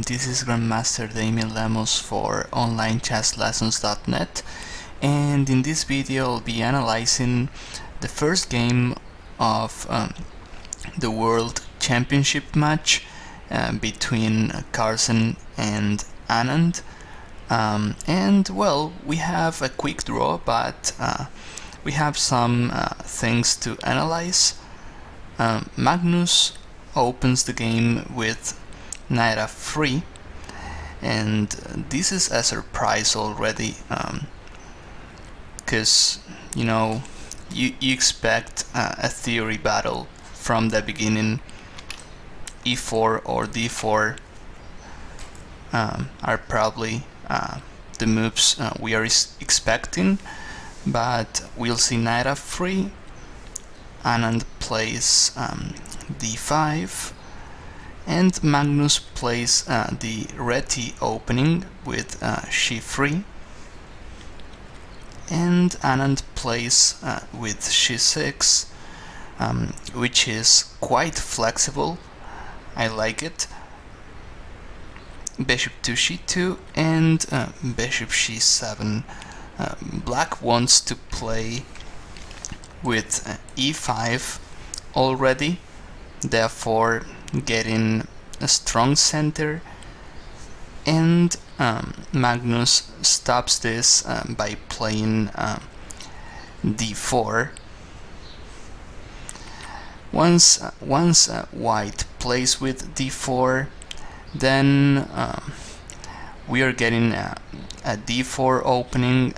This is Grandmaster Damian Lemos for onlinechesslessons.net, and in this video I'll be analyzing the first game of the World Championship match between Carlsen and Anand. And well, we have a quick draw, but we have some things to analyze. Magnus opens the game with knight f3, and this is a surprise already, because you expect a theory battle from the beginning. e4 or d4 are probably the moves we are expecting, but we'll see knight f3. Anand plays d5, and Magnus plays the reti opening with c3, and Anand plays with c6, which is quite flexible. I like it. Bishop to c2 and bishop c7. Black wants to play with e5 already, therefore getting a strong center, and Magnus stops this by playing d4. Once white plays with d4, then we are getting a d4 opening.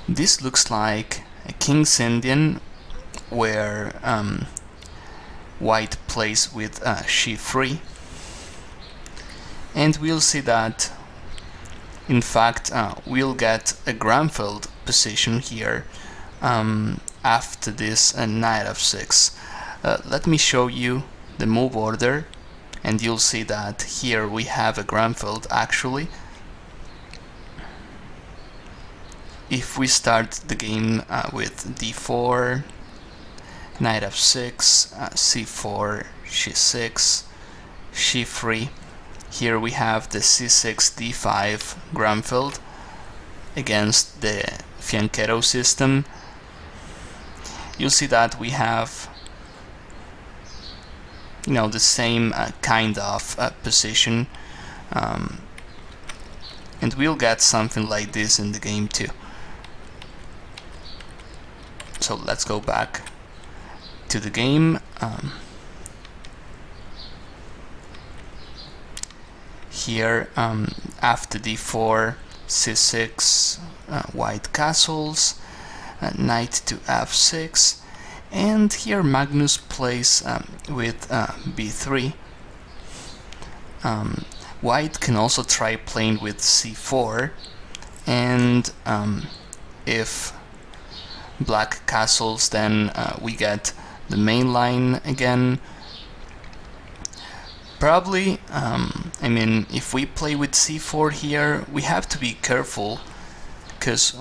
This looks like a King's Indian, where white plays with c3, and we'll see that in fact we'll get a Granfeld position here after this knight f6. Let me show you the move order, and you'll see that here we have a Granfeld actually. If we start the game with d4, knight f6, c4, c6, c3. Here we have the c6, d5 Granfeld against the fianchetto system. You'll see that we have the same kind of position, and we'll get something like this in the game too. So let's go back to the game. Here after d4, c6, white castles, knight to f6, and here Magnus plays with b3. White can also try playing with c4, and if black castles, then we get the main line again. Probably, if we play with c4 here, we have to be careful, because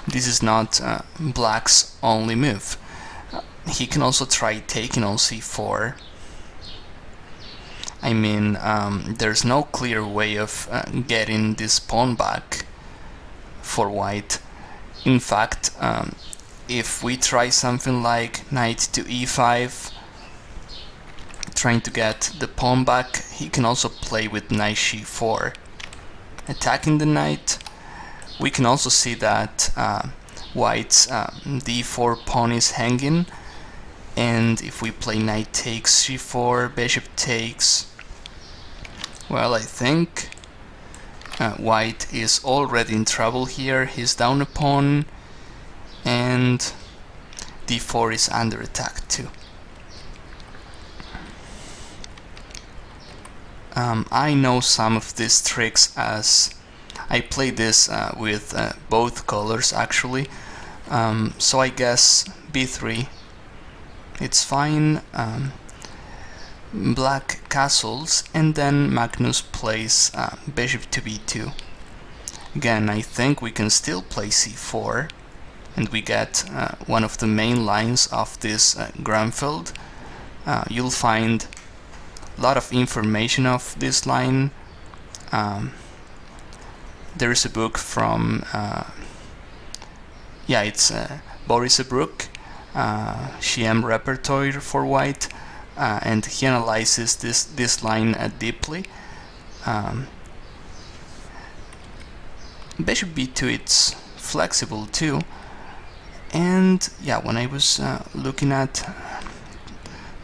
this is not black's only move. He can also try taking on c4. There's no clear way of getting this pawn back for white. In fact, if we try something like knight to e5, trying to get the pawn back, he can also play with knight c4, attacking the knight. We can also see that white's d4 pawn is hanging, and if we play knight takes c4, bishop takes, well, I think white is already in trouble here. He's down a pawn, and d4 is under attack too. I know some of these tricks, as I play this with both colors actually, so I guess b3, it's fine. Black castles, and then Magnus plays bishop to b2. Again, I think we can still play c4, and we get one of the main lines of this Granfeld. You'll find lot of information of this line. There's a book from it's Boris Brook, Shiem repertoire for white, and he analyzes this line deeply. Bishop b2, it's flexible too, and yeah, when I was looking at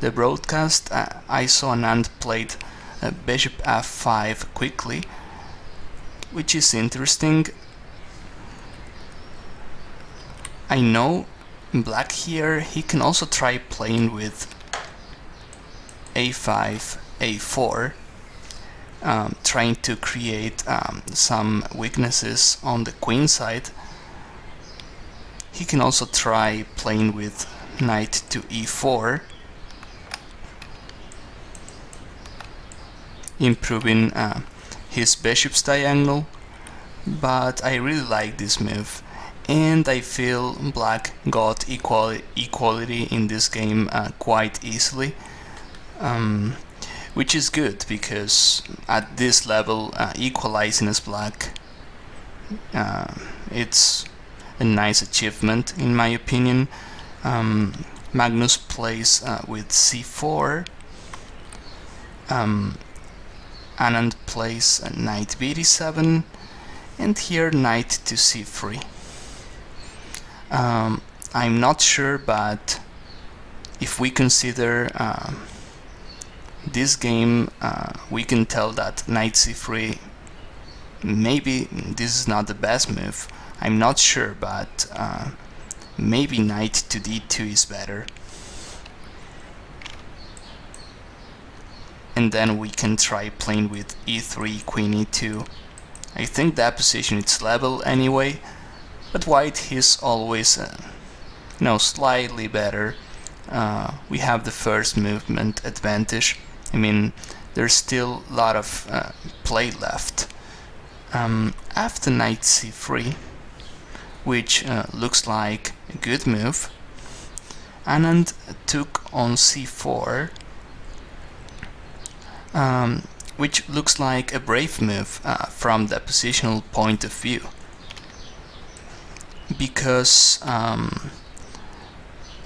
the broadcast, I saw Anand played bishop f5 quickly, which is interesting. I know black here, he can also try playing with a5, a4, trying to create some weaknesses on the queen side. He can also try playing with knight to e4, improving his bishop's diagonal, but I really like this move, and I feel black got equality in this game quite easily, which is good, because at this level equalizing as black, it's a nice achievement in my opinion. Magnus plays with c4, Anand plays knight b7, and here knight to c3. I'm not sure, but if we consider this game, we can tell that knight c3, maybe this is not the best move. I'm not sure, but maybe knight to d2 is better. And then we can try playing with e3, queen e2. I think that position is level anyway, but white is always slightly better. We have the first movement advantage. I mean, there's still a lot of play left. After knight c3, which looks like a good move, Anand took on c4, which looks like a brave move from the positional point of view, because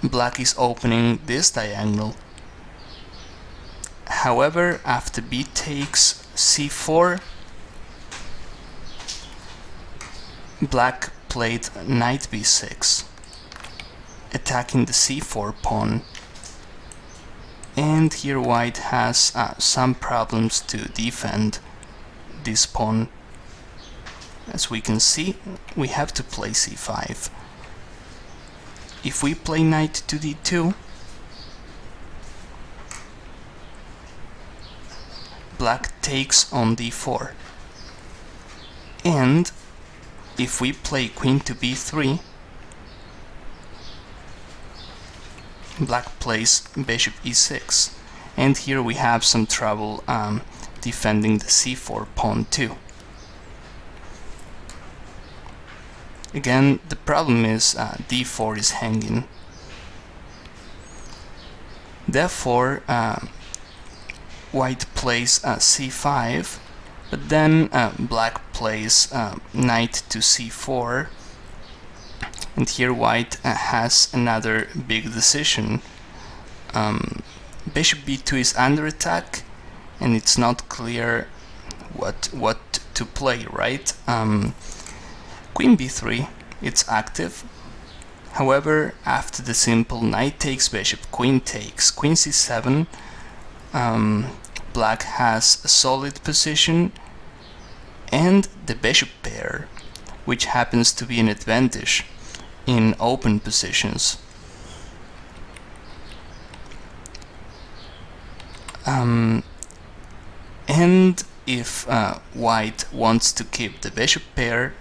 black is opening this diagonal. However, after b takes c4, black played knight b6, attacking the c4 pawn, and here white has some problems to defend this pawn. As we can see, we have to play c5. If we play knight to d2, black takes on d4, and if we play queen to b3, black plays bishop e6, and here we have some trouble defending the c4 pawn too. Again, the problem is d4 is hanging. Therefore, white plays c5, but then black plays knight to c4, and here white has another big decision. Bishop b2 is under attack, and it's not clear what to play, right? Queen b3, it's active. However, after the simple knight takes bishop, queen takes, queen c7, black has a solid position, and the bishop pair, which happens to be an advantage in open positions. And if white wants to keep the bishop pair,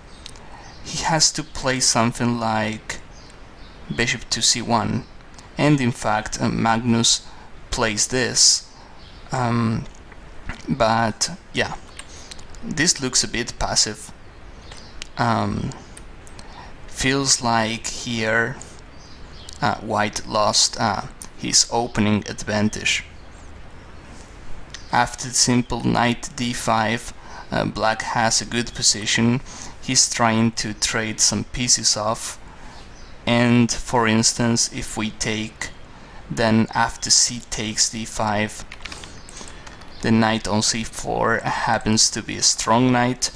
he has to play something like bishop to c1, and in fact Magnus plays this, but yeah, this looks a bit passive. Feels like here white lost his opening advantage. After simple knight d5, black has a good position. He's trying to trade some pieces off, and for instance, if we take, then after c takes d5, the knight on c4 happens to be a strong knight,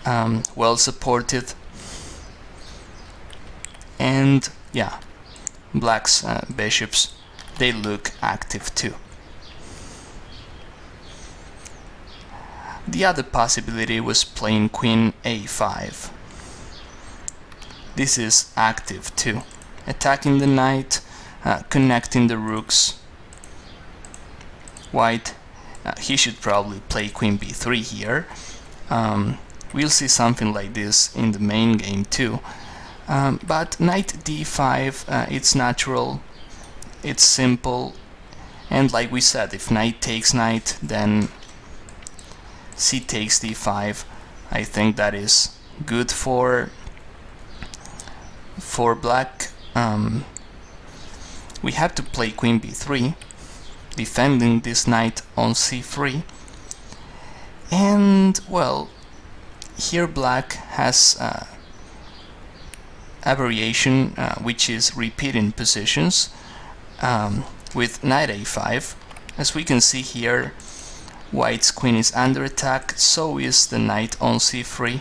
well supported, and yeah, black's bishops, they look active too. The other possibility was playing queen a5. This is active too, attacking the knight, connecting the rooks. White, he should probably play queen b3 here. We'll see something like this in the main game too. But knight d5, it's natural, it's simple, and like we said, if knight takes knight, then c takes d5. I think that is good for black. We have to play queen b3, defending this knight on c3, and well, here black has a variation which is repeating positions with knight a5. As we can see here, white's queen is under attack, so is the knight on c3.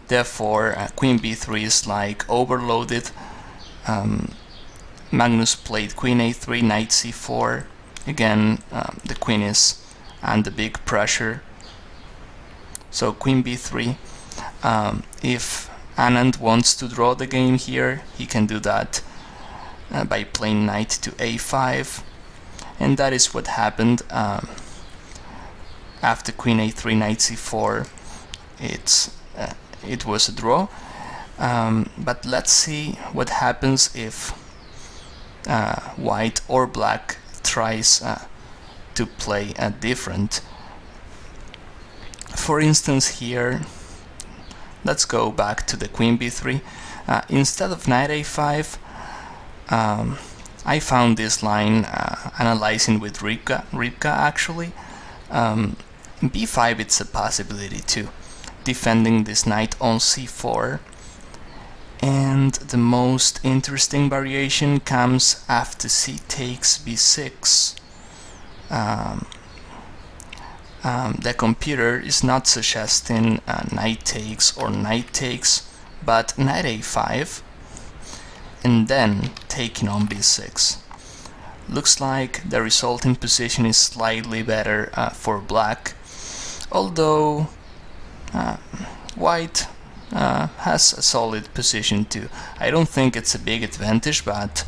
Therefore, queen b3 is like overloaded. Magnus played queen a3, knight c4. Again, the queen is under big pressure. So queen b3. If Anand wants to draw the game here, he can do that by playing knight to a5. And that is what happened. After queen a3, knight c4, it was a draw. But let's see what happens if white or black tries to play different. For instance, here, let's go back to the queen b3. Instead of knight a5, I found this line analyzing with Rybka actually. b5, it's a possibility too, defending this knight on c4. And the most interesting variation comes after c takes b6. The computer is not suggesting knight takes or knight takes, but knight a5 and then taking on b6. Looks like the resulting position is slightly better for black, although white has a solid position too. I don't think it's a big advantage, but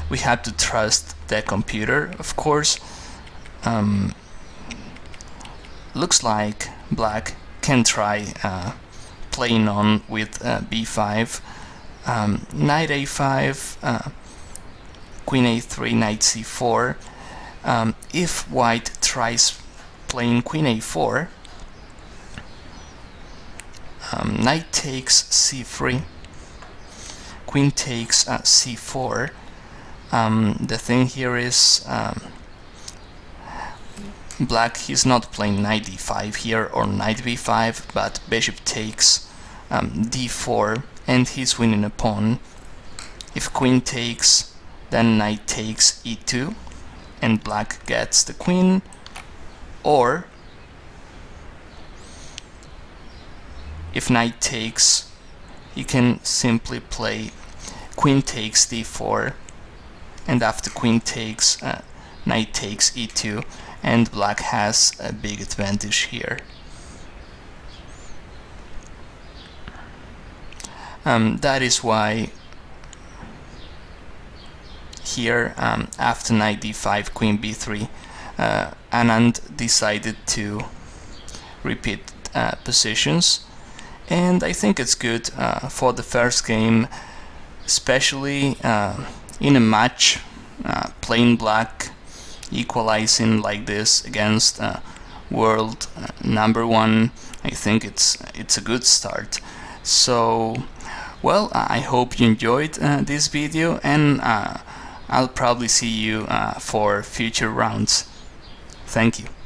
we have to trust the computer, of course. Looks like black can try playing on with b5, knight a5, queen a3, knight c4. If white tries playing queen a4, knight takes c3, queen takes c4. The thing here is black, he's not playing knight d5 here or knight b5, but bishop takes d4 and he's winning a pawn. If queen takes, then knight takes e2 and black gets the queen, or if knight takes, he can simply play queen takes d4, and after queen takes, knight takes e2, and black has a big advantage here. That is why here, after knight d5, queen b3, Anand decided to repeat positions, and I think it's good for the first game, especially in a match playing black, equalizing like this against world #1. I think it's a good start. So, well, I hope you enjoyed this video, and I'll probably see you for future rounds. Thank you.